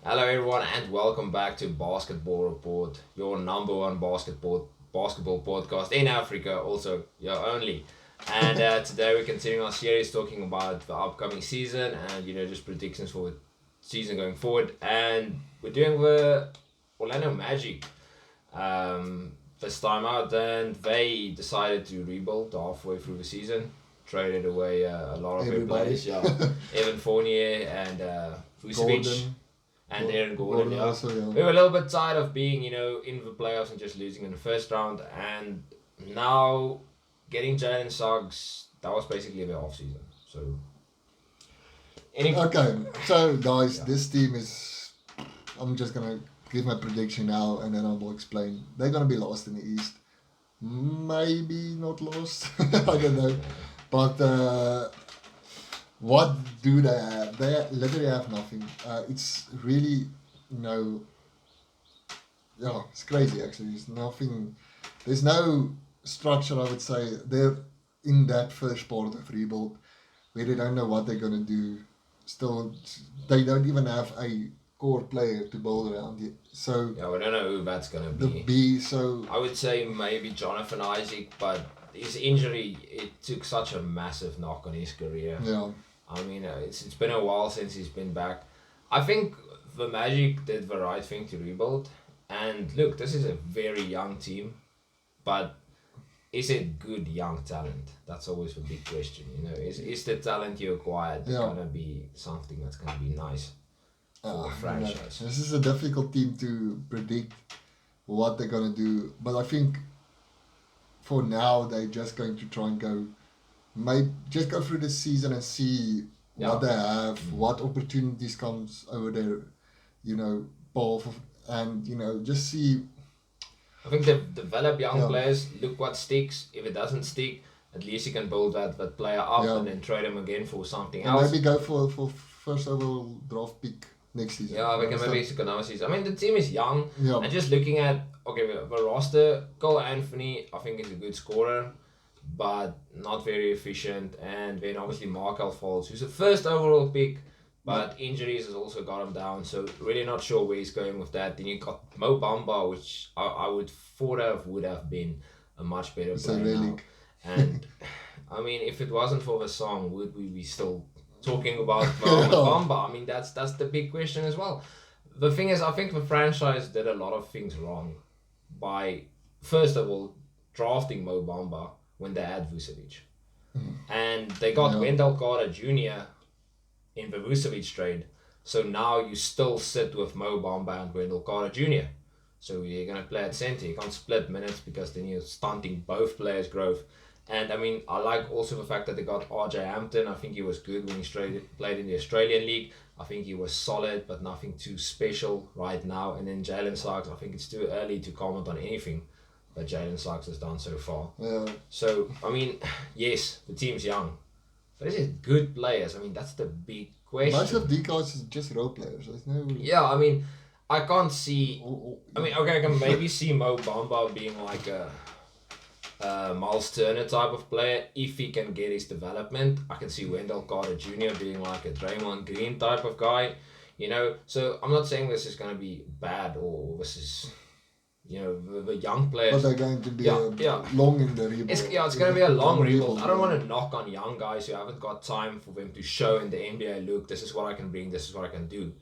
Hello everyone and welcome back to Basketball Report, your number one basketball podcast in Africa, also your only. And today we're continuing our series talking about the upcoming season and just predictions for the season going forward. And we're doing the Orlando Magic this time out, and they decided to rebuild halfway through the season, traded away a lot of their Everybody. players, yeah, Evan Fournier and Vucevic Gordon. and Aaron Gordon, yeah. Also, yeah. We were a little bit tired of being, in the playoffs and just losing in the first round, and now getting Jalen Suggs, that was basically the off season. So, Okay, so guys, yeah. this team is. I'm just gonna give my prediction now, and then I will explain. They're gonna be lost in the East. Maybe not lost. I don't know, but what do they have? They literally have nothing. It's really, yeah, it's crazy actually. There's nothing. There's no structure. I would say they're in that first part of rebuild where they don't know what they're gonna do. Still, they don't even have a core player to build around it. So Yeah, we don't know who that's going to the be. B. So I would say maybe Jonathan Isaac, but his injury, it took such a massive knock on his career. yeah, I mean, it's been a while since he's been back. I think the Magic did the right thing to rebuild. And look, this is a very young team, but is it good young talent? That's always the big question. Is the talent you acquired Yeah. gonna be something that's gonna be nice for a franchise? This is a difficult team to predict what they're gonna do. But I think for now they're just going to try and go. Just go through the season and see Yeah. what they have, what opportunities comes over their, path, and just see. I think they develop young Yeah. players. Look what sticks. If it doesn't stick, at least you can build that player up Yeah. and then trade him again for something And else. maybe go for first overall draft pick next season. Yeah, we can Understand? maybe second another season. I mean, the team is young, Yeah. and just looking at the roster, Cole Anthony, I think is a good scorer, but not very efficient. And then obviously Markel Falls, who's a first overall pick, but injuries has also got him down. So really not sure where he's going with that. Then you got Mo Bamba, which I would would have been a much better It's a player now. relic. And I mean, if it wasn't for the song, would we be still talking about Mo Bamba? I mean, that's the big question as well. The thing is, I think the franchise did a lot of things wrong by, first of all, drafting Mo Bamba when they had Vucevic. And they got Yeah. Wendell Carter Jr. in the Vucevic trade. So now you still sit with Mo Bamba and Wendell Carter Jr. So you're going to play at center. You can't split minutes because then you're stunting both players' growth. And I mean, I like also the fact that they got RJ Hampton. I think he was good when he played in the Australian League. I think he was solid, but nothing too special right now. And then Jalen Suggs, I think it's too early to comment on anything that Jalen Suggs has done so far. Yeah. So, I mean, yes, the team's young. But is it good players? I mean, that's the big question. Most of these guys is just role players. There's no. Yeah, I mean, I can't see. Oh, I mean, okay, I can maybe see Mo Bamba being like a Miles Turner type of player if he can get his development. I can see Wendell Carter Jr. being like a Draymond Green type of guy, So I'm not saying this is going to be bad or this is, the young But players. they're going to be Yeah. long in the rebuild. It's going to be a long rebuild. I don't yeah. want to knock on young guys who haven't got time for them to show in the NBA, look, this is what I can bring, this is what I can do.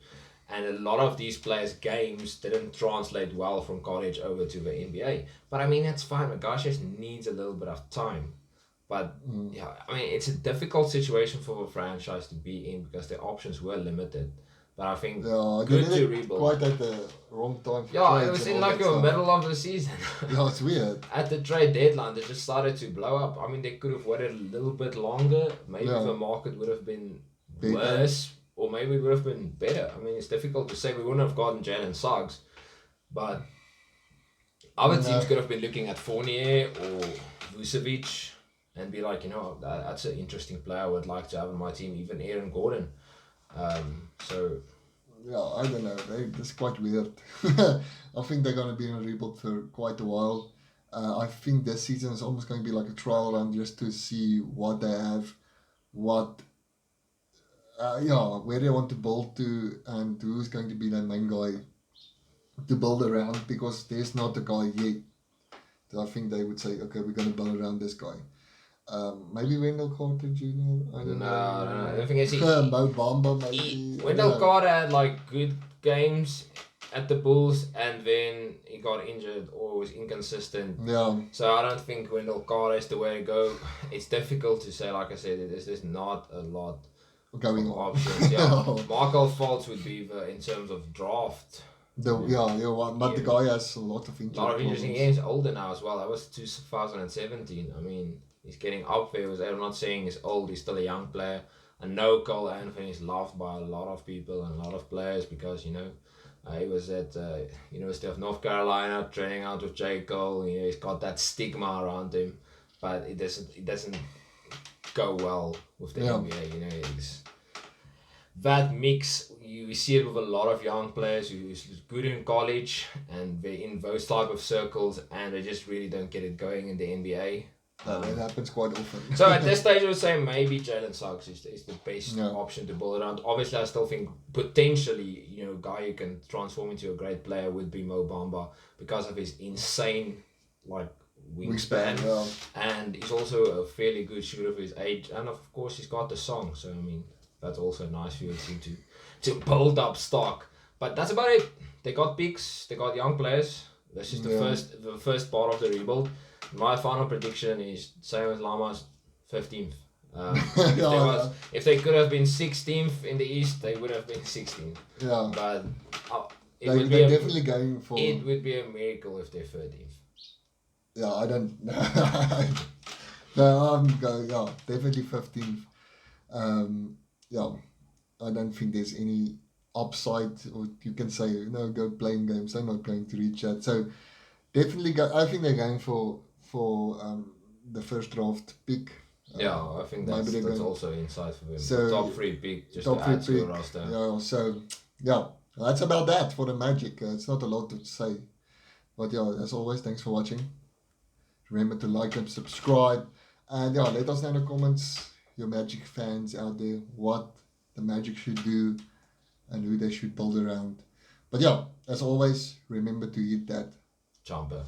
And a lot of these players' games didn't translate well from college over to the NBA. But I mean, that's fine. The guy just needs a little bit of time. But yeah, I mean, it's a difficult situation for a franchise to be in because their options were limited. But I think Yeah, good they to did it rebuild. quite at the wrong time. For Yeah, it trades was and in all like that the stuff. middle of the season. Yeah, it's weird. At the trade deadline, they just started to blow up. I mean, they could have waited a little bit longer. Maybe Yeah. the market would have been Bigger. worse, or maybe it would have been better. I mean, it's difficult to say. We wouldn't have gotten Jalen Suggs, but other No. teams could have been looking at Fournier or Vucevic and be like, that's an interesting player I would like to have on my team, even Aaron Gordon. So Yeah, I don't know. It's quite weird. I think they're going to be in a rebuild for quite a while. I think this season is almost going to be like a trial run just to see what they have, what where they want to build to and who's going to be the main guy to build around, because there's not a guy yet. I think they would say, okay, we're going to build around this guy. Maybe Wendell Carter Jr. I don't know. No. The thing is, Mo Bamba maybe. Wendell Carter had like good games at the Bulls, and then he got injured or was inconsistent. Yeah. So I don't think Wendell Carter is the way to go. It's difficult to say. Like I said, there's not a lot Going of on. options. Yeah, Markel Fultz would be in terms of draft. But the guy has a lot of A lot of interesting games. He's older now as well. That was 2017. I mean, he's getting up there. I'm not saying he's old. He's still a young player. I know Cole Anthony is loved by a lot of people and a lot of players because he was at University of North Carolina training out with J. Cole. He's got that stigma around him, but it doesn't go well with the NBA. It's that mix. You see it with a lot of young players who's good in college and they're in those type of circles, and they just really don't get it going in the NBA. It happens quite often. So at this stage, I would say maybe Jalen Suggs is the best option to build around. Obviously, I still think potentially, guy who can transform into a great player would be Mo Bamba because of his insane wingspan. And he's also a fairly good shooter for his age, and of course he's got the song. So I mean, that's also nice for your team to build up stock. But that's about it. They got picks, they got young players. This is the first part of the rebuild. My final prediction is same as Lama's, 15th. If they could have been 16th in the East, they would have been 16th. Yeah. But they're definitely going for. It would be a miracle if they're 13th. Yeah, I don't. No, I'm going. Yeah, definitely 15th. I don't think there's any upside, or you can say, go playing games. They're not going to reach that. So definitely go. I think they're going for the first draft pick. I think that's also inside for them. So, top 3 pick, just to add to the roster. That's about that for the Magic. It's not a lot to say. But as always, thanks for watching. Remember to like and subscribe. And let us know in the comments, your Magic fans out there, what the Magic should do and who they should build around. But as always, remember to hit that jumper.